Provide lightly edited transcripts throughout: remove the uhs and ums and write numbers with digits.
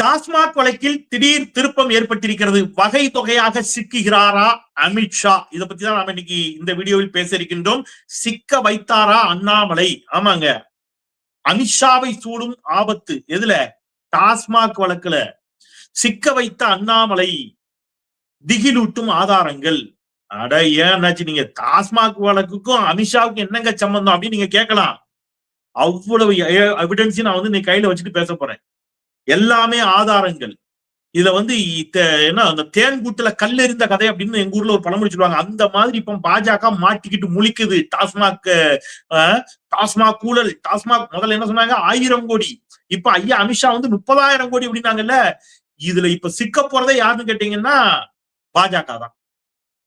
டாஸ்மாக் வழக்கில் திடீர் திருப்பம் ஏற்பட்டிருக்கிறது. வகை தொகையாக சிக்குகிறாரா அமித்ஷா? இதை பத்தி தான் நாம இன்னைக்கு இந்த வீடியோவில் பேச இருக்கின்றோம். சிக்க வைத்தாரா அண்ணாமலை? ஆமாங்க, அமித்ஷாவை சூடும் ஆபத்து எதுல? டாஸ்மாக் வழக்குல சிக்க வைத்த அண்ணாமலை, திகிலூட்டும் ஆதாரங்கள். அட ஏன்னாச்சு நீங்க டாஸ்மாக் வழக்குக்கும் அமித்ஷாவுக்கும் என்னங்க சம்பந்தம் அப்படின்னு நீங்க கேட்கலாம். அவ்வளவு எவிடன்ஸ் நான் வந்து நீ கையில வச்சுட்டு பேச போறேன். எல்லாமே ஆதாரங்கள். இதுல வந்து என்ன அந்த தேன் கூட்டுல கல்லெறிந்த கதை அப்படின்னு எங்க ஊர்ல ஒரு பழமொழி சொல்லுவாங்க. அந்த மாதிரி இப்ப பாஜக மாட்டிக்கிட்டு முழிக்குது. டாஸ்மாக் ஊழல். டாஸ்மாக் முதல்ல என்ன சொன்னாங்க? 1000 கோடி. இப்ப ஐயா அமித்ஷா வந்து 30,000 கோடி அப்படின்னாங்கல்ல. இதுல இப்ப சிக்க போறதே யாருன்னு கேட்டீங்கன்னா பாஜக தான்.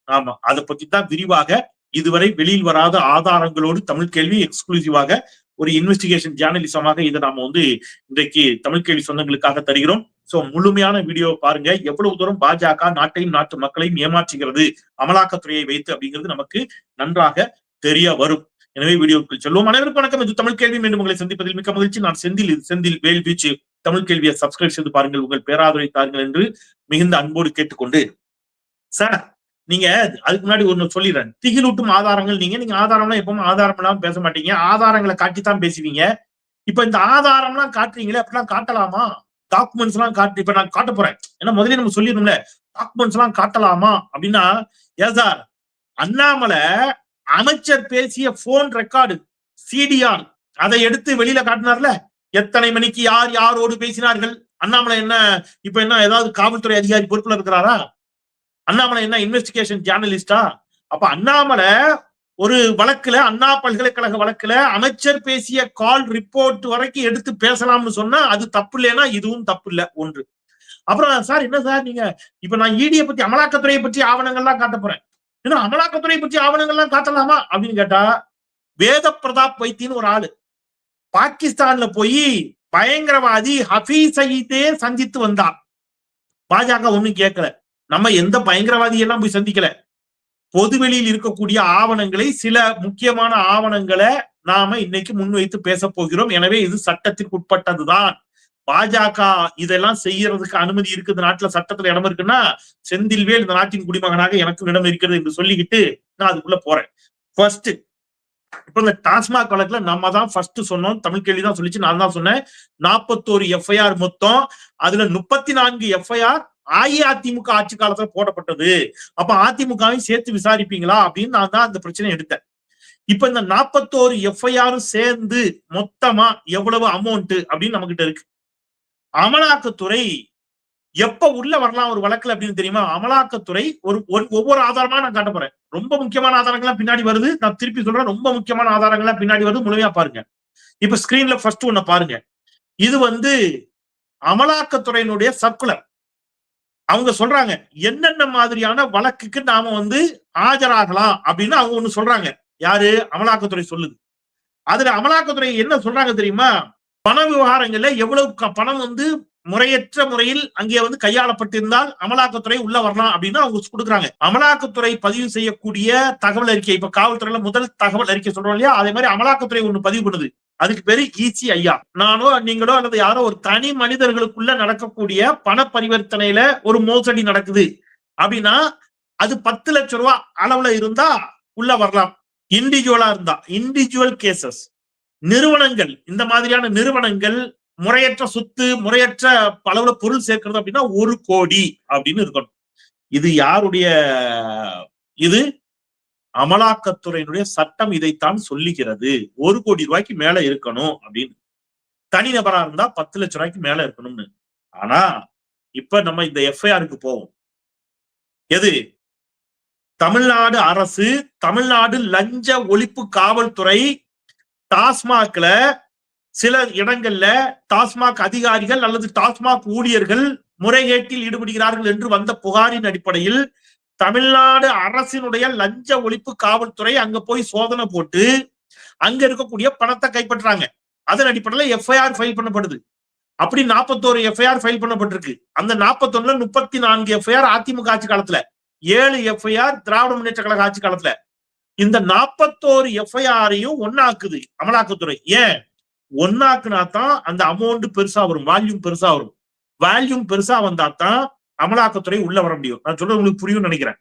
ஆமா, அதை பத்தி தான் விரிவாக இதுவரை வெளியில் வராத ஆதாரங்களோடு தமிழ் கேள்வி எக்ஸ்க்ளூசிவாக ஒரு இன்வெஸ்டிகேஷன் ஜேர்னலிசமாக இதை நாம வந்து இன்றைக்கு தமிழ் கேள்வி சொந்தங்களுக்காக தருகிறோம். சோ முழுமையான வீடியோ பாருங்க. எவ்வளவு தூரம் பாஜக நாட்டையும் நாட்டு மக்களையும் ஏமாற்றுகிறது அமலாக்கத்துறையை வைத்து அப்படிங்கிறது நமக்கு நன்றாக தெரிய வரும். எனவே வீடியோக்குள் செல்வோம். அனைவருக்கும் வணக்கம். இது தமிழ் கேள்வி. மீண்டும் உங்களை சந்திப்பதில் மிக்க மகிழ்ச்சி. நான் செந்தில் வேல் வீச்சு. தமிழ் கேள்வியை சப்ஸ்கிரைப் செய்து பாருங்கள், உங்கள் பேராதரவை தாருங்கள் என்று மிகுந்த அன்போடு கேட்டுக்கொண்டு, சார் நீங்க அதுக்கு முன்னாடி ஒண்ணு சொல்லிடுறேன். திகிலூட்டும் ஆதாரங்கள். நீங்க ஆதாரம்லாம் எப்பவுமே ஆதாரம் இல்லாம பேச மாட்டீங்க, ஆதாரங்களை காட்டித்தான் பேசுவீங்க. இப்ப இந்த ஆதாரம்லாம் காட்டுறீங்களே, அப்படிலாம் காட்டலாமா? டாக்குமெண்ட்ஸ் எல்லாம் காட்டு. இப்ப நான் காட்ட போறேன். ஏன்னா முதல்ல நம்ம சொல்லிடணும்ல, டாக்குமெண்ட்ஸ் எல்லாம் காட்டலாமா அப்படின்னா, ஏன் சார் அண்ணாமலை அமைச்சர் பேசிய போன் ரெக்கார்டு சிடிஆர் அதை எடுத்து வெளியில காட்டினார்ல, எத்தனை மணிக்கு யார் யாரோடு பேசினார்கள்? அண்ணாமலை என்ன இப்ப என்ன ஏதாவது காவல்துறை அதிகாரி பொறுப்புல இருக்கிறாரா? அண்ணாமலை என்ன இன்வெஸ்டிகேஷன் ஜேர்னலிஸ்டா? அப்ப அண்ணாமலை ஒரு வழக்குல, அண்ணா பல்கலைக்கழக வழக்குல அமைச்சர் பேசிய கால் ரிப்போர்ட் வரைக்கும் எடுத்து பேசலாம்னு சொன்னா அது தப்பு இல்லைன்னா இதுவும் தப்பு இல்ல. ஒன்று. அப்புறம் சார் என்ன சார் நீங்க இப்ப நான் இடியை பத்தி அமலாக்கத்துறையை பற்றி ஆவணங்கள்லாம் காட்ட போறேன். ஏன்னா அமலாக்கத்துறை பற்றி ஆவணங்கள்லாம் காட்டலாமா அப்படின்னு கேட்டா, வேத பிரதாப் வைத்தின்னு ஒரு ஆளு பாகிஸ்தான்ல போய் பயங்கரவாதி ஹபீஸ் சயீதே சந்தித்து வந்தார். பாஜக ஒண்ணும் கேட்கல. நம்ம எந்த பயங்கரவாதியெல்லாம் போய் சந்திக்கல. பொதுவெளியில் இருக்கக்கூடிய ஆவணங்களை, சில முக்கியமான ஆவணங்களை நாம இன்னைக்கு முன்வைத்து பேச போகிறோம். எனவே இது சட்டத்திற்கு உட்பட்டதுதான். பாஜக இதெல்லாம் செய்யறதுக்கு அனுமதி இருக்குது. நாட்டுல சட்டத்துல இடம் இருக்குன்னா செந்தில்வேல் இந்த நாட்டின் குடிமகனாக எனக்கும் இடம் இருக்கிறது என்று சொல்லிக்கிட்டு நான் அதுக்குள்ள போறேன். ஃபர்ஸ்ட், இப்ப இந்த டாஸ்மாக் வழக்குல நம்ம தான் ஃபர்ஸ்ட் சொன்னோம். தமிழ் கேள்வி தான் சொல்லிச்சு, நான் தான் சொன்னேன். 41 எஃப்ஐஆர் மொத்தம். அதுல 34 எஃப்ஐஆர் அஇஅதிமுக ஆட்சி காலத்துல போடப்பட்டது. அப்ப அதிமுகவையும் சேர்த்து விசாரிப்பீங்களா அப்படின்னு நான் தான் அந்த பிரச்சனை எடுத்தேன். இப்ப இந்த 41 எஃப்ஐஆரும் சேர்ந்து மொத்தமா எவ்வளவு அமௌண்ட் அப்படின்னு நம்ம கிட்ட இருக்கு. அமலாக்கத்துறை எப்ப உள்ள வரலாம் ஒரு வழக்குல அப்படின்னு தெரியுமா? அமலாக்கத்துறை ஒவ்வொரு ஆதாரமா நான் காட்ட போறேன். ரொம்ப முக்கியமான ஆதாரங்கள்லாம் பின்னாடி வருது. நான் திருப்பி சொல்றேன், ரொம்ப முக்கியமான ஆதாரங்கள்லாம் பின்னாடி வருது. முழுமையா பாருங்க. இப்ப ஸ்கிரீன்ல ஃபர்ஸ்ட் ஒண்ணு பாருங்க. இது வந்து அமலாக்கத்துறையினுடைய சர்க்குலர். அவங்க சொல்றாங்க என்னென்ன மாதிரியான வழக்குக்கு நாம வந்து ஆஜராகலாம் அப்படின்னு அவங்க ஒண்ணு சொல்றாங்க. யாரு? அமலாக்கத்துறை சொல்லுது. அதுல அமலாக்கத்துறை என்ன சொல்றாங்க தெரியுமா? பண விவகாரங்கள்ல எவ்வளவு பணம் வந்து முறையற்ற முறையில் அங்கே வந்து கையாளப்பட்டிருந்தால் அமலாக்கத்துறை உள்ள வரலாம் அப்படின்னு அவங்க கொடுக்குறாங்க. அமலாக்கத்துறை பதிவு செய்யக்கூடிய தகவல் அறிக்கை, இப்ப காவல்துறையில முதல் தகவல் அறிக்கை சொல்றோம் இல்லையா, அதே மாதிரி அமலாக்கத்துறை ஒண்ணு பதிவு பண்ணுது. அதுக்கு பேரு ECIR. நானோ நீங்களோ அல்லது யாரோ ஒரு தனி மனிதர்களுக்குள்ள நடக்கக்கூடிய பண பரிவர்த்தனையில ஒரு மோசடி நடக்குது அப்படின்னா அது 10 லட்சம் ரூபாய் அளவுல இருந்தா உள்ள வரலாம். இண்டிவிஜுவலா இருந்தா, இண்டிவிஜுவல் கேசஸ். நிறுவனங்கள், இந்த மாதிரியான நிறுவனங்கள் முறையற்ற சொத்து, முறையற்ற அளவுல பொருள் சேர்க்கிறது அப்படின்னா 1 கோடி அப்படின்னு இருக்கணும். இது யாருடைய? இது அமலாக்கத்துறையினுடைய சட்டம் இதைத்தான் சொல்லுகிறது. 1 கோடி ரூபாய்க்கு மேல இருக்கணும் அப்படின்னு. தனிநபரா இருந்தா 10 லட்சம் ரூபாய்க்கு மேல இருக்கணும்னு. ஆனா இப்ப நம்ம இந்த எஃப்ஐஆருக்கு போவோம். எது? தமிழ்நாடு அரசு, தமிழ்நாடு லஞ்ச ஒழிப்பு காவல்துறை டாஸ்மாக்ல சில இடங்கள்ல டாஸ்மாக் அதிகாரிகள் அல்லது டாஸ்மாக் ஊழியர்கள் முறைகேட்டில் ஈடுபடுகிறார்கள் என்று வந்த புகாரின் அடிப்படையில் தமிழ்நாடு அரசினுடைய லஞ்ச ஒழிப்பு காவல்துறை அங்க போய் சோதனை போட்டு அங்க இருக்கக்கூடிய பணத்தை கைப்பற்றாங்க. அதன் அடிப்படையில் எஃப்ஐஆர் ஃபைல் பண்ணப்படுது. அப்படி 41 எஃப்ஐஆர் ஃபைல் பண்ணப்பட்டிருக்கு. அந்த 41ல 34 எஃப்ஐஆர் அதிமுக ஆட்சி காலத்துல, 7 எஃப்ஐஆர் திராவிட முன்னேற்ற கழக ஆட்சி காலத்துல. இந்த 41 எஃப்ஐஆரையும் ஒன்னாக்குது அமலாக்கத்துறை. ஏன் ஒன்னாக்குனா தான் அந்த அமௌண்ட் பெருசா வரும், வால்யூம் பெருசா வரும். வால்யூம் பெருசா வந்தா தான் அமலாக்கத்துறை உள்ள வர முடியும். நான் சொல்றது உங்களுக்கு புரியும் நினைக்கிறேன்.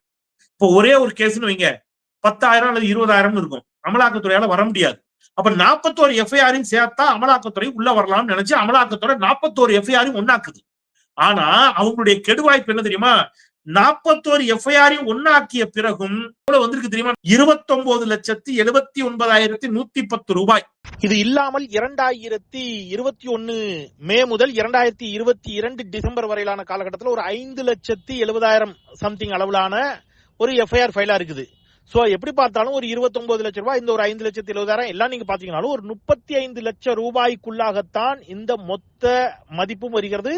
இப்போ ஒரே ஒரு கேஸ்ன்னு வைங்க, 10,000 அல்லது 20,000 இருக்கும். அமலாக்கத்துறையால வர முடியாது. அப்ப 41 எஃப்ஐஆரையும் சேர்த்தா அமலாக்கத்துறை உள்ள வரலாம்னு நினைச்சு அமலாக்கத்துறை 41 எஃப்ஐஆரையும் ஒண்ணாக்குது. ஆனா அவங்களுடைய கெடுவாய்ப்பு என்ன தெரியுமா? 41 எஃப்ஐஆரையும் ஒண்ணாக்கிய பிறகும் வந்திருக்கு தெரியுமா? 29,79,110 ரூபாய். இது இல்லாமல் 2021 மே முதல் 2022 டிசம்பர் வரையிலான காலகட்டத்தில் ஒரு 5,70,000 சம்திங் அளவிலான ஒரு எஃப்ஐஆர் ஃபைலா இருக்குது. சோ எப்படி பார்த்தாலும் ஒரு 29 லட்சம் ரூபாய், இந்த ஒரு 5,70,000 எல்லாம் நீங்க பாத்தீங்கன்னாலும் ஒரு 35 லட்சம் ரூபாய்க்குள்ளாகத்தான் இந்த மொத்த மதிப்பும் வருகிறது.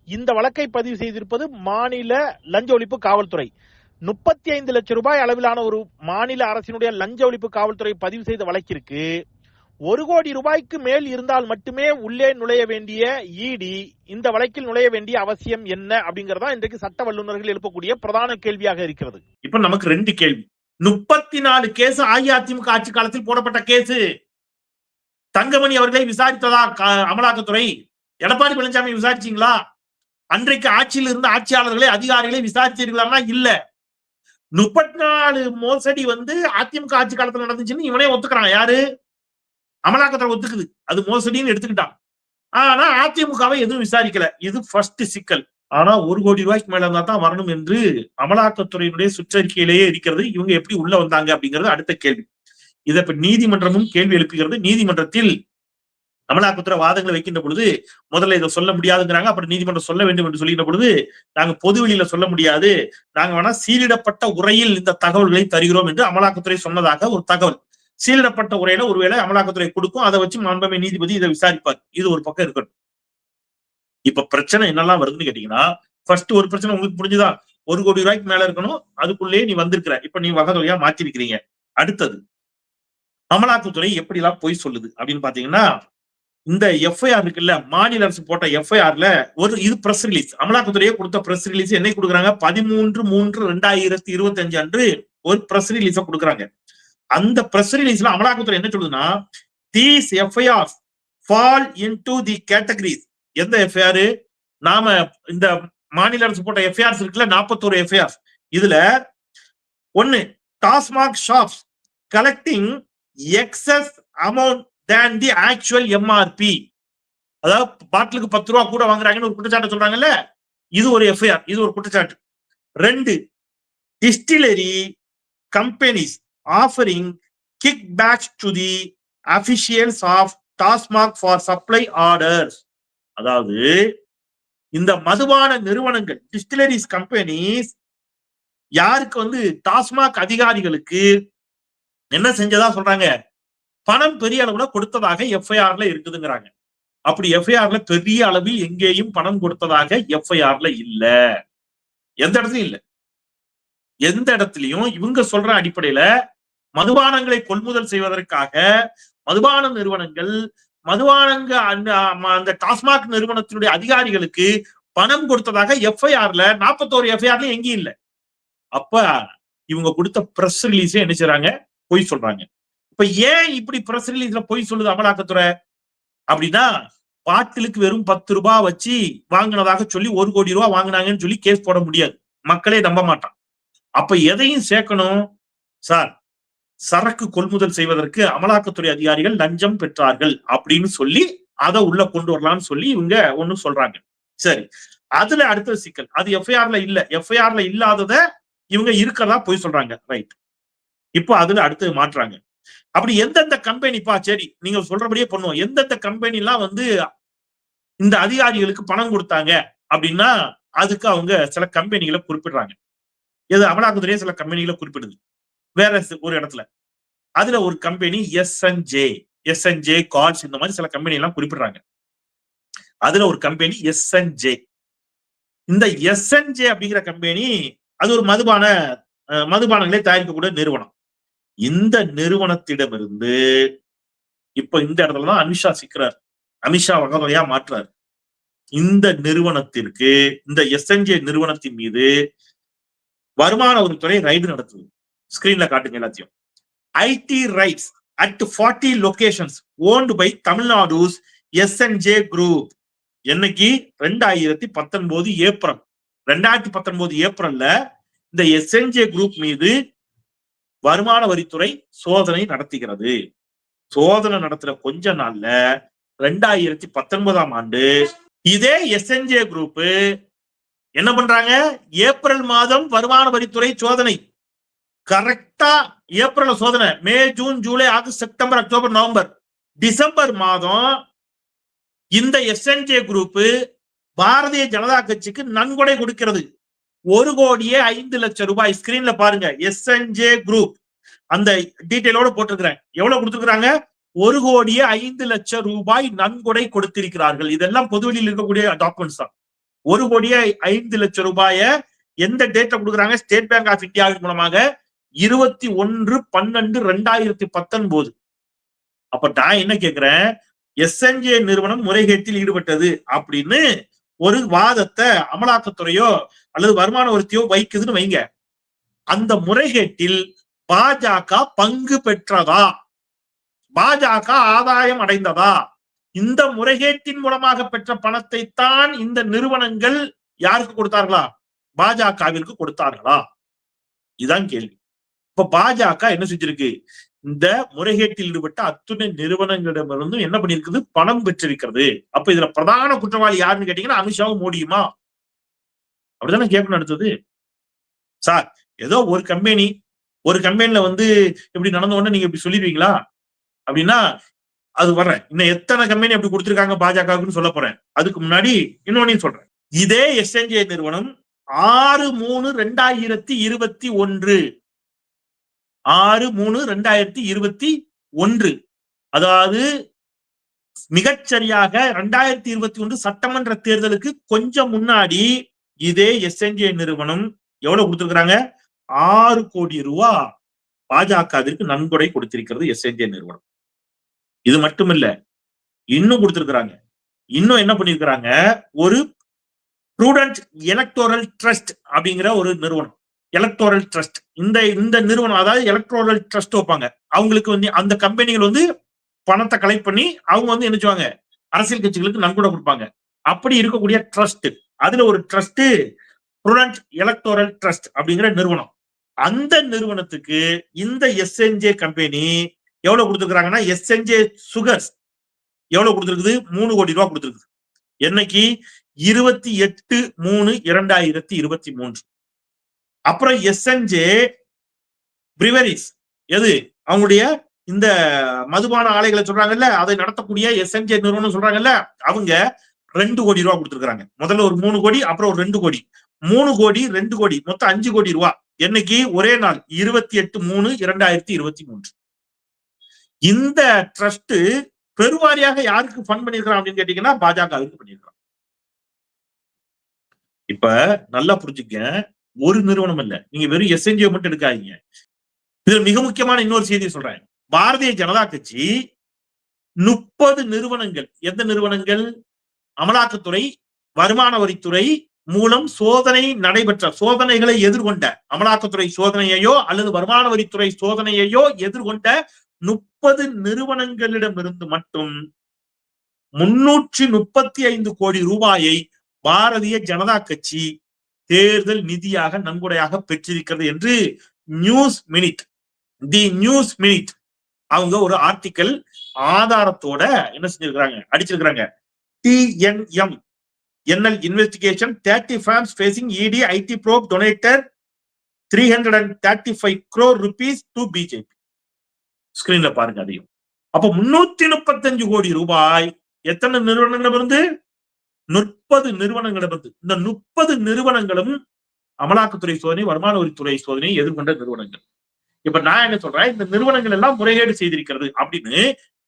இந்த வழக்கை பதிவு செய்திருப்பது மாநில லஞ்ச ஒழிப்பு காவல்துறை. 35 லட்சம் ரூபாய் அளவிலான ஒரு மாநில அரசினுடைய லஞ்ச ஒழிப்பு காவல்துறை பதிவு செய்த வழக்கிற்கு 1 கோடி ரூபாய்க்கு மேல் இருந்தால் மட்டுமே உள்ளே நுழைய வேண்டிய இடி இந்த வழக்கில் நுழைய வேண்டிய அவசியம் என்ன அப்படிங்கறதா இன்றைக்கு சட்ட வல்லுநர்கள் எழுப்பக்கூடிய பிரதான கேள்வியாக இருக்கிறது. இப்ப நமக்கு 2 கேள்வி. 34 கேஸ் அஇஅதிமுக ஆட்சி காலத்தில் போடப்பட்ட கேஸ். தங்கமணி அவர்களை விசாரித்ததா அமலாக்கத்துறை? எடப்பாடி பழனிசாமி விசாரிச்சீங்களா? அன்றைக்கு ஆட்சியில் இருந்த ஆட்சியாளர்களை அதிகாரிகளை விசாரிச்சீர்களா? இல்ல. 34 மோசடி அதிமுக ஆட்சி காலத்துல நடந்துச்சுன்னு இவனே ஒத்துக்கிறான். யாரு? அமலாக்கத்துறை ஒத்துக்குது, அது மோசடின்னு எடுத்துக்கிட்டான். ஆனா அதிமுகவை எதுவும் விசாரிக்கல. இது ஃபர்ஸ்ட் சிக்கல். ஆனா 1 கோடி ரூபாய்க்கு மேல இருந்தா தான் வரணும் என்று அமலாக்கத்துறையினுடைய சுற்றறிக்கையிலேயே இருக்கிறது. இவங்க எப்படி உள்ள வந்தாங்க அப்படிங்கிறது அடுத்த கேள்வி. இதை இப்ப நீதிமன்றமும் கேள்வி எழுப்புகிறது. நீதிமன்றத்தில் அமலாக்கத்துறை வாதங்களை வைக்கின்ற பொழுது முதல்ல இதை சொல்ல முடியாதுங்கிறாங்க. அப்புறம் நீதிமன்றம் சொல்ல வேண்டும் என்று சொல்லிக்கிற பொழுது நாங்க பொது வெளியில சொல்ல முடியாது, நாங்க வேணா சீலிடப்பட்ட உரையில் இந்த தகவல்களை தருகிறோம் என்று அமலாக்கத்துறை சொன்னதாக ஒரு தகவல். சீலிடப்பட்ட உரையில ஒருவேளை அமலாக்கத்துறை கொடுக்கும், அதை வச்சு மாண்புமிகு நீதிபதி இதை விசாரிப்பார். இது ஒரு பக்கம் இருக்கட்டும். இப்ப பிரச்சனை என்னெல்லாம் வருதுன்னு கேட்டீங்கன்னா, ஃபர்ஸ்ட் ஒரு பிரச்சனை உங்களுக்கு புரிஞ்சுதா? 1 கோடி ரூபாய்க்கு மேல இருக்கணும், அதுக்குள்ளேயே நீ வந்திருக்கிற, இப்ப நீ வகைதொகையா மாத்திருக்கிறீங்க. அடுத்தது அமலாக்கத்துறை எப்படி எல்லாம் பொய் சொல்லுது அப்படின்னு பாத்தீங்கன்னா, இந்த எஃப்ஐஆர் இருக்குல்ல, மாநில அரசு போட்ட எஃப்ஐஆர்ல இது பிரஸ் ரிலீஸ், அமலாக்கத்துறையே கொடுத்த பிரஸ் ரிலீஸ் என்னை கொடுக்குறாங்க? 13/3/2025 அன்று ஒரு பிரஸ் ரிலீஸ கொடுக்குறாங்க. அந்த பிரஸ் ரிலீஸ்ல அமலாக்கத்துறை என்ன சொல்லுதுன்னா, these FIRs fall into the categories. எந்த எஃப்ஐஆர்? நாம இந்த மாநில அரசு போட்ட எஃப்ஐஆர்ஸ் இருக்குல்ல, 41 எஃப்ஐஆர்ஸ். இதுல 1, TASMAC shops collecting excess amount than the actual MRP. அதாவது பாட்டிலுக்கு 10 ரூபாய் கூட வாங்குறாங்கன்னு ஒரு குற்றச்சாட்டு சொல்றாங்கல்ல, இது ஒரு எஃப்ஐஆர், இது ஒரு குற்றச்சாட்டு. 2, distillery companies offering kickbacks to the officials of TASMAC for supply orders. அதாவது இந்த மதுபான நிறுவனங்கள், டிஸ்டிலரிஸ் கம்பெனிஸ் யாருக்கு? டாஸ்மாக் அதிகாரிகளுக்கு என்ன செஞ்சதா சொல்றாங்க? பணம் பெரிய அளவுல கொடுத்ததாக எஃப்ஐஆர்ல இருக்குதுங்கிறாங்க. அப்படி எஃப்ஐஆர்ல பெரிய அளவில் எங்கேயும் பணம் கொடுத்ததாக எஃப்ஐஆர்ல இல்ல. எந்த இடத்துலயும் இல்ல. எந்த இடத்துலயும் இவங்க சொல்ற அடிப்படையில மதுபானங்களை கொள்முதல் செய்வதற்காக மதுபான நிறுவனங்கள் அந்த டாஸ்மாக் நிறுவனத்தினுடைய அதிகாரிகளுக்கு பணம் கொடுத்ததாக எஃப்ஐஆர்ல 41 எஃப்ஐஆர்ல எங்கேயும் இல்ல. அப்ப இவங்க கொடுத்த பிரஸ் ரிலீஸே என்ன செய்றாங்க? பொய் சொல்றாங்க. இப்ப ஏன் இப்படி பிரஸ் ரிலீஸ்ல பொய் சொல்லுது அமலாக்கத்துறை அப்படின்னா, பாட்டிலுக்கு வெறும் 10 ரூபாய் வச்சு வாங்கினதாக சொல்லி 1 கோடி ரூபாய் வாங்கினாங்கன்னு சொல்லி கேஸ் போட முடியாது, மக்களே நம்ப மாட்டான். அப்ப எதையும் சேர்க்கணும் சார், சரக்கு கொள்முதல் செய்வதற்கு அமலாக்கத்துறை அதிகாரிகள் லஞ்சம் பெற்றார்கள் அப்படின்னு சொல்லி அதை உள்ள கொண்டு வரலாம்னு சொல்லி இவங்க ஒண்ணு சொல்றாங்க. சரி, அதுல அடுத்த சிக்கல், அது எஃப்ஐஆர்ல இல்ல. எஃப்ஐஆர்ல இல்லாதத இவங்க இருக்கிறதா பொய் சொல்றாங்க. ரைட். இப்போ அதுல அடுத்து மாற்றாங்க. அப்படி எந்தெந்த கம்பெனிப்பா, சரி நீங்க சொல்றபடியே பண்ணுவோம், எந்தெந்த கம்பெனி எல்லாம் இந்த அதிகாரிகளுக்கு பணம் கொடுத்தாங்க அப்படின்னா அதுக்கு அவங்க சில கம்பெனிகளை குறிப்பிடுறாங்க. இது அமலாக்கத்துறையே சில கம்பெனிகளை குறிப்பிடுது வேற ஒரு இடத்துல. அதுல ஒரு கம்பெனி எஸ்என்ஜே கார்ட்ஸ், இந்த மாதிரி சில கம்பெனி எல்லாம் குறிப்பிடுறாங்க. அதுல ஒரு கம்பெனி எஸ்என்ஜே. இந்த எஸ்என்ஜே அப்படிங்கிற கம்பெனி அது ஒரு மதுபானங்களை தயாரிக்கக்கூடிய நிறுவனம். இந்த நிறுவனத்திடமிருந்து இப்ப இந்த இடத்துலதான் அமித்ஷா சிக்கிறார். அமித்ஷா வகையா மாற்றார். இந்த நிறுவனத்திற்கு, இந்த எஸ்என்ஜே நிறுவனத்தின் மீது வருமான வரித்துறை ரைடு நடத்துது. ஸ்கிரீன்ல காட்டுங்க எல்லாத்தையும். IT raids at 40 locations owned by Tamil Nadu's SNJ Group. என்னைக்கு 2019 ஏப்ரல் 2019 ஏப்ரல்ல இந்த எஸ்என்ஜே குரூப் மீது வருமான வரித்துறை சோதனை நடத்துகிறது. சோதனை நடத்துற கொஞ்ச நாள்ல 2019 ஆண்டு இதே எஸ்என்ஜே குரூப் என்ன பண்றாங்க? ஏப்ரல் மாதம் வருமான வரித்துறை சோதனை கரெக்டா ஏப்ரல் சோதனை, May, June, July, August, September, October, November, December மாதம் இந்த எஸ்என்ஜே குரூப் பாரதிய ஜனதா கட்சிக்கு நன்கொடை கொடுக்கிறது. 1,05,00,000 ரூபாய். ஸ்கிரீன்ல பாருங்க, எஸ்என்ஜே குரூப் அந்த டீடைலோட போட்டிருக்கிறேன். எவ்வளவு கொடுத்திருக்காங்க? 1,05,00,000 ரூபாய் நன்கொடை கொடுத்திருக்கிறார்கள். இதெல்லாம் பொதுவெளியில் இருக்கக்கூடிய டாக்குமெண்ட்ஸ் தான். 1,05,00,000 ரூபாய எந்த டேட்ல கொடுக்குறாங்க? ஸ்டேட் பேங்க் ஆஃப் இந்தியாவின் மூலமாக 21/12/2019. அப்ப நான் என்ன கேட்கிறேன், எஸ்என்ஜே நிறுவனம் முறைகேட்டில் ஈடுபட்டது அப்படின்னு ஒரு வாதத்தை அமலாக்கத்துறையோ அல்லது வருமான வரித்துறையோ வைக்குதுன்னு வைங்க. அந்த முறைகேட்டில் பாஜக பங்கு பெற்றதா? பாஜக ஆதாயம் அடைந்ததா? இந்த முறைகேட்டின் மூலமாக பெற்ற பணத்தை தான் இந்த நிறுவனங்கள் யாருக்கு கொடுத்தார்களா? பாஜகவிற்கு கொடுத்தார்களா? இதுதான் கேள்வி. இப்ப பாஜக என்ன செஞ்சிருக்கு? இந்த முறைகேட்டில் ஈடுபட்ட அத்துணை நிறுவனங்களிடமிருந்து என்ன பண்ணிருக்குது? பணம் பெற்றிருக்கிறது. அப்ப இதுல பிரதான குற்றவாளி யாருன்னு கேட்டீங்கன்னா அமித்ஷாவும் மோடியுமா? அப்படிதானே கேட்கணும். அடுத்தது சார், ஏதோ ஒரு கம்பெனில இப்படி நடந்த உடனே நீங்க இப்படி சொல்லிடுவீங்களா அப்படின்னா அது வர்றேன். இன்னும் எத்தனை கம்பெனி அப்படி கொடுத்திருக்காங்க பாஜகவுக்குன்னு சொல்ல போறேன். அதுக்கு முன்னாடி இன்னொன்னு சொல்றேன். இதே எஸ்என்ஜே நிறுவனம் 6/3/2021 6/3/2021 அதாவது மிகச்சரியாக 2021 சட்டமன்ற தேர்தலுக்கு கொஞ்சம் முன்னாடி இதே எஸ்என்ஜே நிறுவனம் எவ்வளவு கொடுத்திருக்காங்க? 6 கோடி ரூபாய் பாஜகவிற்கு நன்கொடை கொடுத்திருக்கிறது எஸ்என்ஜே நிறுவனம். இது மட்டும் இல்ல, இன்னும் கொடுத்திருக்கிறாங்க. இன்னும் என்ன பண்ணிருக்கிறாங்க? ஒரு ப்ரூடென்ட் எலக்டோரல் ட்ரஸ்ட் அப்படிங்கிற ஒரு நிறுவனம், எலக்டோரல் ட்ரஸ்ட். இந்த நிறுவனம் அதாவது எலக்டோரல் ட்ரஸ்ட் வைப்பாங்க. அவங்களுக்கு அந்த கம்பெனிகள் பணத்தை கலெக்ட் பண்ணி அவங்க என்ன செய்வாங்க? அரசியல் கட்சிகளுக்கு நன்கொடை கொடுப்பாங்க. அப்படி இருக்கக்கூடிய ட்ரஸ்ட், அதுல ஒரு ட்ரஸ்ட் ப்ரூடென்ட் எலக்டோரல் ட்ரஸ்ட் அப்படிங்கிற நிறுவனம். அந்த நிறுவனத்துக்கு இந்த எஸ்என்ஜே கம்பெனி எவ்வளவு கொடுத்திருக்காங்கன்னா, எஸ்என்ஜே சுகர்ஸ் எவ்வளவு கொடுத்திருக்குது? 3 கோடி ரூபாய் கொடுத்திருக்குது. என்னைக்கு? 28/3/2023. அப்புறம் எஸ்என்ஜே பிரிவரிஸ், எது அவங்களுடைய இந்த மதுபான ஆலைகளை சொல்றாங்கல்ல, அதை நடத்தக்கூடிய எஸ்என்ஜே நிறுவனம் சொல்றாங்கல்ல, அவங்க 2 கோடி ரூபாய் கொடுத்திருக்காங்க. முதல்ல ஒரு 3 கோடி, அப்புறம் ஒரு 2 கோடி. 3 கோடி 2 கோடி மொத்தம் 5 கோடி ரூபாய். என்னைக்கு? ஒரே நாள் 28/3/2023. இந்த ட்ரஸ்ட் பெருவாரியாக யாருக்கு ஃபண்ட் பண்ணிருக்கான் அப்படின்னு கேட்டீங்கன்னா பாஜகவுக்கு பண்ணிருக்கான். இப்ப நல்லா புரிஞ்சுக்க, ஒரு நிறுவனம் இல்ல, நீங்க வெறும் எஸ்என்ஜி மட்டும் எடுக்காதீங்க. இதுல மிக முக்கியமான இன்னொரு செய்தி சொல்றேன். பாரதிய ஜனதா கட்சி 30 நிறுவனங்கள், எந்த நிறுவனங்கள்? அமலாக்கத்துறை, வருமான வரித்துறை மூலம் சோதனை நடைபெற்ற, சோதனைகளை எதிர்கொண்ட, அமலாக்கத்துறை சோதனையையோ அல்லது வருமான வரித்துறை சோதனையையோ எதிர்கொண்ட 30 நிறுவனங்களிடமிருந்து மட்டும் 335 கோடி ரூபாயை பாரதிய ஜனதா கட்சி தேர்தல் நிதியாக நன்கொடையாக பெற்றிருக்கிறது என்று நியூஸ் மினிட், தி நியூஸ் மினிட் அவங்க ஒரு ஆர்டிக்கல் ஆதாரத்தோட என்ன செஞ்சிருக்காங்க? அடிச்சிருக்காங்க. TNM NL investigation 30 firms facing ED IT probe donated 335 crore rupees to BJP. ஸ்கிரீன்ல பாருங்க அதையும். அப்ப 335 கோடி ரூபாய் எத்தனை நிறுவனங்களிடமிருந்து? 30 நிறுவனங்களிடமிருந்து. இந்த 30 நிறுவனங்களும் அமலாக்கத்துறை சோதனை, வருமான வரித்துறை சோதனை எதிர்கொண்ட நிறுவனங்கள். இப்ப நான் என்ன சொல்றேன், இந்த நிறுவனங்கள் எல்லாம் முறைகேடு செய்திருக்கிறது அப்படின்னு,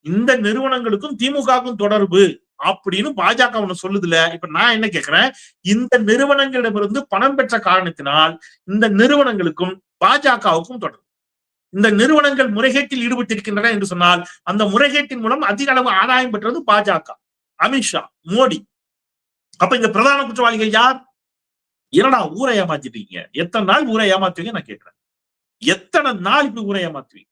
இந்த நிறுவனங்களுக்கும் திமுகவுக்கும் தொடர்பு அப்படின்னு பாஜக ஒண்ணு சொல்லுதுல. இப்ப நான் என்ன கேட்கிறேன், இந்த நிறுவனங்களிடமிருந்து பணம் பெற்ற காரணத்தினால் இந்த நிறுவனங்களுக்கும் பாஜகவுக்கும் தொடர்பு. இந்த நிறுவனங்கள் முறைகேட்டில் ஈடுபட்டிருக்கின்றன என்று சொன்னால் அந்த முறைகேட்டின் மூலம் அதிக அளவு ஆதாயம் பெற்றது பாஜக, அமித்ஷா, மோடி. அப்ப இந்த பிரதான குற்றவாளிகள் யார்? என்னடா ஊரை ஏமாத்திட்டீங்க? எத்தனை நாள் ஊரை ஏமாத்துவீங்க நான் கேட்கிறேன். எத்தனை நாள் இப்படி ஊரை ஏமாத்துவீங்க?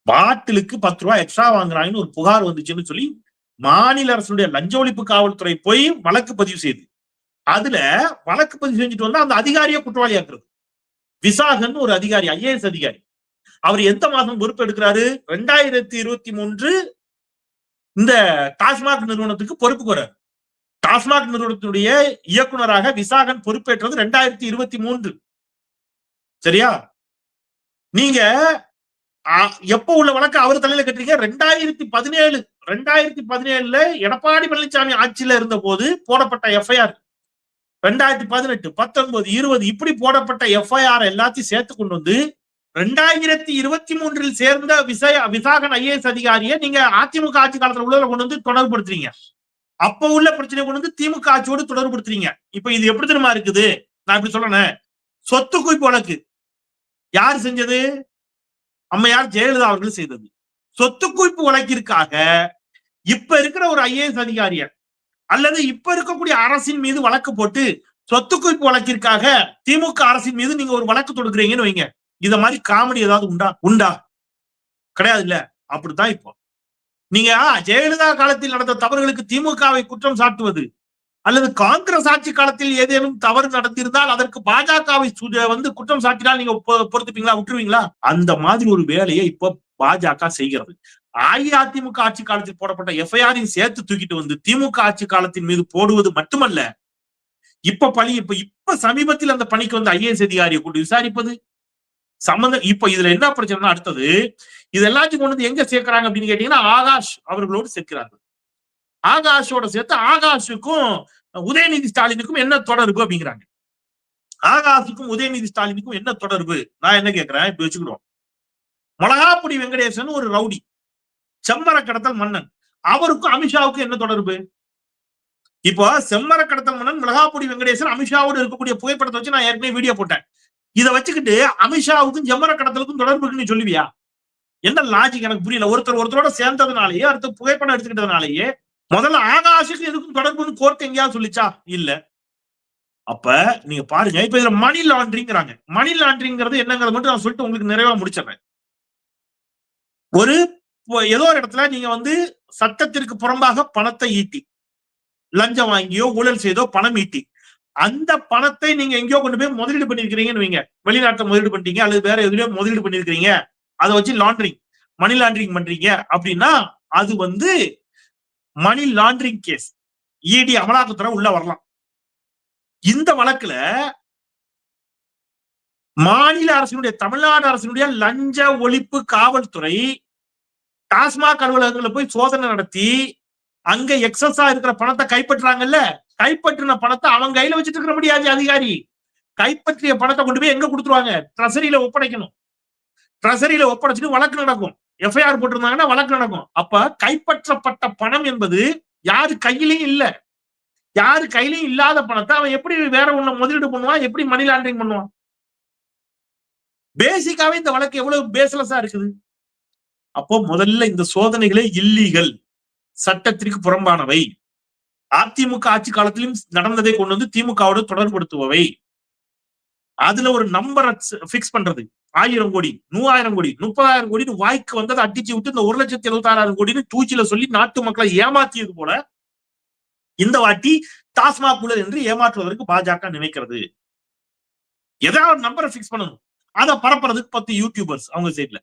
பாட்டிலுக்கு 10 ரூபாய் எக்ஸ்ட்ரா வாங்குறாங்கன்னு ஒரு புகார் வந்துச்சுன்னு சொல்லி மாநில அரசுடைய லஞ்ச ஒழிப்பு காவல்துறை போய் வழக்கு பதிவு செய்து அதுல வழக்கு பதிவு செஞ்சுட்டு வந்தா அந்த அதிகாரியை குற்றவாளியாக்குறது. விசாகன் ஒரு அதிகாரி, ஐஏஎஸ் அதிகாரி, அவர் எந்த மாதம் பொறுப்பு எடுக்கிறாரு? 2023 இந்த டாஸ்மாக் நிறுவனத்துக்கு பொறுப்பு வர்றாரு. டாஸ்மாக் நிறுவனத்துடைய இயக்குனராக விசாகன் பொறுப்பேற்றது 2023. சரியா? நீங்க எப்ப உள்ள வழக்கு அவர் தலையில கட்டுறீங்க? 2017 எடப்பாடி பழனிசாமி ஆட்சியில இருந்த போது போடப்பட்ட எஃப்ஐஆர். 2018, 19, 20 இப்படி போடப்பட்ட எஃப்ஐஆர் எல்லாத்தையும் சேர்த்து கொண்டு வந்து 2023 சேர்ந்த விசாகன் ஐஏஎஸ் அதிகாரியை நீங்க அதிமுக ஆட்சி காலத்துல உள்ள கொண்டு வந்து தொடர்புபடுத்துறீங்க. அப்ப உள்ள பிரச்சனை கொண்டு வந்து திமுக ஆட்சியோடு தொடர்புபடுத்துறீங்க. இப்ப இது எப்படி தெரியுமா இருக்குது? நான் இப்படி சொல்றேன், சொத்து குவிப்பு வழக்கு யார் செஞ்சது? அம்மையார் ஜெயலலிதா அவர்கள் செய்தது. சொத்து குவிப்பு வழக்கிற்காக இப்ப இருக்கிற ஒரு ஐஏஎஸ் அதிகாரிய அல்லது இப்ப இருக்கக்கூடிய அரசின் மீது வழக்கு போட்டு சொத்து குவிப்பு வழக்கிற்காக திமுக அரசின் மீது நீங்க ஒரு வழக்கு தொடுக்கிறீங்கன்னு வைங்க. இத மாதிரி காமெடி ஏதாவது உண்டா? கிடையாது இல்ல. அப்படித்தான் இப்போ நீங்க ஜெயலலிதா காலத்தில் நடந்த தவறுகளுக்கு திமுகவை குற்றம் சாட்டுவது அல்லது காங்கிரஸ் ஆட்சி காலத்தில் ஏதேனும் தவறு நடந்திருந்தால் அதற்கு பாஜகவை வந்து குற்றம் சாட்டினால் நீங்க பொறுத்துப்பீங்களா? விட்டுருவீங்களா? அந்த மாதிரி ஒரு வேலையை இப்ப பாஜக செய்கிறது. அஇஅதிமுக ஆட்சி காலத்தில் போடப்பட்ட எஃப்ஐஆரையும் சேர்த்து தூக்கிட்டு வந்து திமுக ஆட்சி காலத்தின் மீது போடுவது மட்டுமல்ல, இப்ப சமீபத்தில் அந்த பணிக்கு வந்து ஐஏஎஸ் அதிகாரியை கொண்டு விசாரிப்பது சம்பந்தம். இப்ப இதுல என்ன பிரச்சனை? அடுத்தது இது எல்லாத்தையும் கொண்டு வந்து எங்க சேர்க்கிறாங்க அப்படின்னு கேட்டீங்கன்னா ஆகாஷ் அவர்களோடு சேர்க்கிறார்கள். ஆகாஷோட சேர்த்து ஆகாஷுக்கும் உதயநிதி ஸ்டாலினுக்கும் என்ன தொடர்பு அப்படிங்கிறாங்க. ஆகாஷுக்கும் உதயநிதி ஸ்டாலினுக்கும் என்ன தொடர்பு? நான் என்ன கேட்கிறேன், இப்ப வச்சுக்கிடுவோம். மிளகாப்புடி வெங்கடேசன் ஒரு ரவுடி, செம்மர கடத்தல் மன்னன், அவருக்கும் அமித்ஷாவுக்கும் என்ன தொடர்பு? இப்போ செம்மர கடத்தல் மன்னன் மிளகாப்புடி வெங்கடேசன் அமித்ஷாவோடு இருக்கக்கூடிய புகைப்படத்தை வச்சு நான் ஏற்கனவே வீடியோ போட்டேன். இதை வச்சுக்கிட்டு அமித்ஷாவுக்கும் செம்மர கடத்தலுக்கும் தொடர்பு நீ சொல்லுவியா? என்ன லாஜிக் எனக்கு புரியல. ஒருத்தரோட சேர்ந்ததுனாலேயே அடுத்த புகைப்படம் எடுத்துக்கிட்டதுனாலேயே முதல்ல ஆகாஷுக்கு எதுக்கும் தொடர்புன்னு கோர்ட் எங்கேயாவது சொல்லிச்சா? இல்ல. அப்ப நீங்க பாருங்க, இப்ப இதுல மணி லாண்டரிங்கிறாங்க. மணி லாண்டரிங்கிறது என்னங்கிறது மட்டும் நான் சொல்லிட்டு உங்களுக்கு நிறைவா முடிச்சிடறேன். ஏதோ ஒரு இடத்துல நீங்க வந்து சட்டத்திற்கு புறம்பாக பணத்தை ஈட்டி, லஞ்சம் வாங்கியோ ஊழல் செய்தோ பணம் ஈட்டி, அந்த பணத்தை நீங்க எங்கேயோ கொண்டு போய் முதலீடு பண்ணிருக்கீங்கன்னு வைங்க. வெளிநாட்டுல முதலீடு பண்ணிட்டீங்க அல்லது வேற எதுலயோ முதலீடு பண்ணிருக்கீங்க, அதை வச்சு லாண்டரிங், மணி லாண்டரிங் பண்றீங்க அப்படின்னா அது வந்து மணி லாண்டரிங் கேஸ். இடி அமலாக்கத்துறை உள்ள வரலாம். இந்த வழக்குல மாநில அரசினுடைய, தமிழ்நாடு அரசினுடைய லஞ்ச ஒழிப்பு காவல்துறை டாஸ்மாக் அலுவலகங்களை போய் சோதனை நடத்தி அங்க எக்ஸஸா இருக்கிற பணத்தை கைப்பற்றாங்கல்ல. கைப்பற்றின பணத்தை அவங்க கையில வச்சுட்டு இருக்க முடியாது அதிகாரி. கைப்பற்றிய பணத்தை கொண்டு போய் எங்க கொடுத்துருவாங்க? ட்ரெஸரியில ஒப்படைக்கணும். ட்ரெஸரியில ஒப்படைச்சிட்டு வழக்கு நடக்கும். எஃப்ஐஆர் போட்டிருந்தாங்கன்னா வழக்கு நடக்கும். அப்ப கைப்பற்றப்பட்ட பணம் என்பது யாரு கையிலையும் இல்ல. யாரு கையிலையும் இல்லாத பணத்தை அவன் எப்படி வேற ஒண்ணு முதலீடு பண்ணுவான்? எப்படி மணி லாண்டரிங் பண்ணுவான்? பேசிக்காவே இந்த வழக்கு எவ்வளவு பேஸ்லெஸ்ஸா இருக்குது. அப்போ முதல்ல இந்த சோதனைகளே இல்லீகல், சட்டத்திற்கு புறம்பானவை, அதிமுக ஆட்சி காலத்திலும் நடந்ததை கொண்டு வந்து திமுகவோடு தொடர்புபடுத்துபவை. அதுல ஒரு நம்பரை பிக்ஸ் பண்றது, 1000 கோடி, 100,000 கோடி, 30,000 கோடி வாய்க்கு வந்ததை அடிச்சு விட்டு இந்த 1,76,000 கோடின்னு தூச்சில சொல்லி நாட்டு மக்களை ஏமாத்தியது போல இந்த வாட்டி டாஸ்மாக் ஊழல் என்று ஏமாற்றுவதற்கு பாஜக நினைக்கிறது. ஏதாவது நம்பரை பிக்ஸ் பண்ணணும். அதை பரப்புறதுக்கு 10 யூடியூபர்ஸ் அவங்க சைட்ல.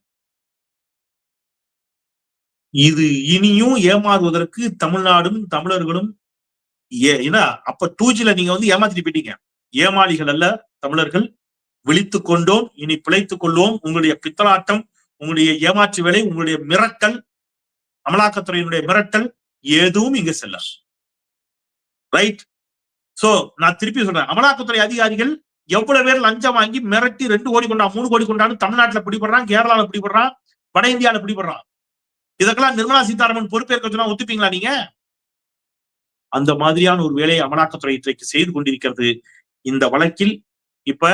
இது இனியும் ஏமாறுவதற்கு தமிழ்நாடும் தமிழர்களும் ஏன்னா அப்ப 2Gல நீங்க வந்து ஏமாத்திட்டு போயிட்டீங்க. ஏமாளிகள் அல்ல தமிழர்கள், விழித்துக் கொண்டோம், இனி பிழைத்துக் கொள்வோம். உங்களுடைய பித்தலாட்டம், உங்களுடைய ஏமாற்று வேலை, உங்களுடைய மிரட்டல், அமலாக்கத்துறையினுடைய மிரட்டல் எதுவும் இங்க செல்ல. ரைட்? சோ நான் திருப்பி சொல்றேன், அமலாக்கத்துறை அதிகாரிகள் எவ்வளவு பேர் லஞ்சம் வாங்கி மிரட்டி 2 கோடி கொண்டா 3 கோடி கொண்டான்னு தமிழ்நாட்டுல பிடிபடுறான், கேரளால பிடிபடுறான், வட இந்தியால பிடிபடுறான். இதற்கெல்லாம் நிர்மலா சீதாராமன் பொறுப்பேற்க சொன்னா ஒத்துப்பீங்களா நீங்க? அந்த மாதிரியான ஒரு வேலையை அமலாக்கத்துறை இன்றைக்கு செய்து கொண்டிருக்கிறது. இந்த வழக்கில் இப்ப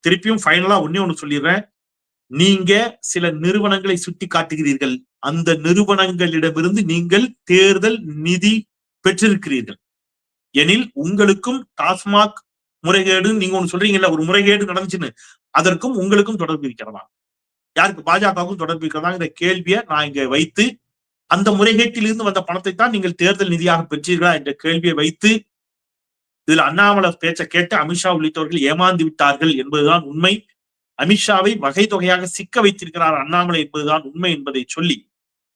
திருப்பியும் ஃபைனலா ஒண்ணு சொல்லிடுறேன். நீங்க சில நிறுவனங்களை சுட்டி காட்டுகிறீர்கள். அந்த நிறுவனங்களிடமிருந்து நீங்கள் தேர்தல் நிதி பெற்றிருக்கிறீர்கள் எனில் உங்களுக்கும் டாஸ்மாக் முறைகேடு, நீங்க ஒண்ணு சொல்றீங்கல்ல ஒரு முறைகேடு நடந்துச்சுன்னு, அதற்கும் உங்களுக்கும் தொடர்பு இருக்கிறதா? யாருக்கு? பாஜகவுக்கும் தொடர்பு இருக்கிறதா? இந்த கேள்வியை நான் இங்க வைத்து அந்த முறைகேட்டிலிருந்து வந்த பணத்தை தான் நீங்கள் தேர்தல் நிதியாக பெற்றீர்களா என்ற கேள்வியை வைத்து இதுல அண்ணாமலை பேச்சை கேட்டு அமித்ஷா உள்ளிட்டவர்கள் ஏமாந்து விட்டார்கள் என்பதுதான் உண்மை. அமித்ஷாவை வகை தொகையாக சிக்க வைத்திருக்கிறார் அண்ணாமலை என்பதுதான் உண்மை என்பதை சொல்லி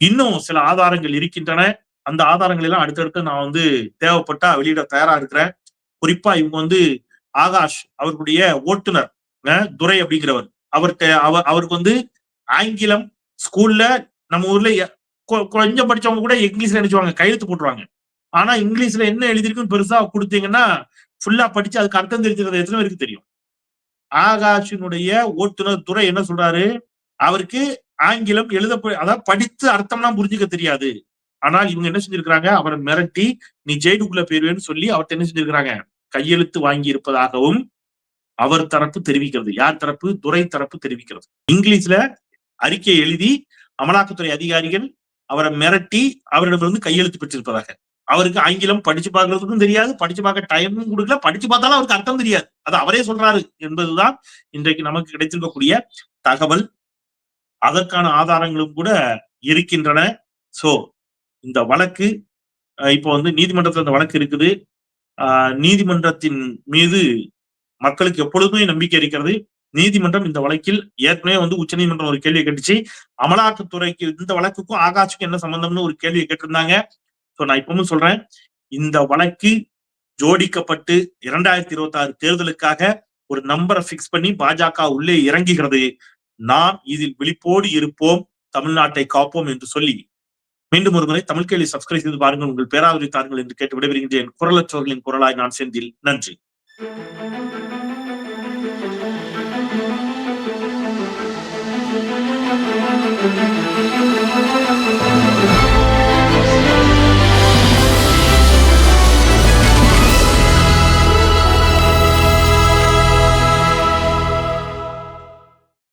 இன்னும் சில ஆதாரங்கள் இருக்கின்றன. அந்த ஆதாரங்கள் எல்லாம் அடுத்தடுத்து நான் தேவைப்பட்டா வெளியிட தயாரா இருக்கிறேன். குறிப்பா இவங்க ஆகாஷ் அவர்களுடைய ஓட்டுநர் துரை அப்படிங்கிறவர், அவருக்கு ஆங்கிலம் ஸ்கூல்ல நம்ம ஊர்ல கொஞ்சம் படிச்சவங்க கூட இங்கிலீஷ்ல நினைச்சுவாங்க, கையெழுத்து போட்டுருவாங்க. ஆனா இங்கிலீஷ்ல என்ன எழுதிருக்குன்னு பெருசா கொடுத்தீங்கன்னா ஃபுல்லா படிச்சு அதுக்கு அர்த்தம் தெரிஞ்சுக்கிறது எத்தனை பேருக்கு தெரியும்? ஆகாஷினுடைய ஓட்டுநர் துரை என்ன சொல்றாரு, அவருக்கு ஆங்கிலம் அதாவது படித்து அர்த்தம்லாம் புரிஞ்சுக்க தெரியாது. ஆனால் இவங்க என்ன செஞ்சிருக்காங்க, அவரை மிரட்டி நீ ஜெயிலுக்குள்ள போயிருவேன்னு சொல்லி அவர்கிட்ட என்ன செஞ்சிருக்காங்க, கையெழுத்து வாங்கி இருப்பதாகவும் அவர் தரப்பு தெரிவிக்கிறது. யார் தரப்பு? துரை தரப்பு தெரிவிக்கிறது. இங்கிலீஷ்ல அறிக்கை எழுதி அமலாக்கத்துறை அதிகாரிகள் அவரை மிரட்டி அவரிடமிருந்து கையெழுத்து பெற்றிருப்பதாக. அவருக்கு ஆங்கிலம் படிச்சு பார்க்கறதுக்கும் தெரியாது, படிச்சு பார்க்க டைமும் கொடுக்கல, படிச்சு பார்த்தாலும் அவருக்கு அர்த்தம் தெரியாது. அது அவரே சொல்றாரு என்பதுதான் இன்றைக்கு நமக்கு கிடைத்திருக்கக்கூடிய தகவல். அதற்கான ஆதாரங்களும் கூட இருக்கின்றன. சோ இந்த வழக்கு இப்போ நீதிமன்றத்துல அந்த வழக்கு இருக்குது. நீதிமன்றத்தின் மீது மக்களுக்கு எப்பொழுதுமே நம்பிக்கை இருக்கிறது. நீதிமன்றம் இந்த வழக்கில் ஏற்கனவே உச்ச நீதிமன்றம் ஒரு கேள்வியை கேட்டுச்சு. அமலாக்கத்துறைக்கு இந்த வழக்குக்கும் ஆகாஷுக்கும் என்ன சம்பந்தம்னு ஒரு கேள்வியை கேட்டிருந்தாங்க. சோ நான் இப்பவும் சொல்றேன், இந்த வழக்கு ஜோடிக்கப்பட்டு 2026 தேர்தலுக்காக ஒரு நம்பரை பிக்ஸ் பண்ணி பாஜக உள்ளே இறங்குகிறது. நாம் இதில் விழிப்போடு இருப்போம், தமிழ்நாட்டை காப்போம் என்று சொல்லி மீண்டும் ஒருமுறை தமிழ் கேள்வி சப்ஸ்கிரைப் செய்து பாருங்கள், உங்கள் பேராதரவை தாருங்கள் என்று கேட்டு விடைபெறுகின்றேன். குரலற்றவர்களின் குரலாய் நான் செந்தில். நன்றி. Thank you.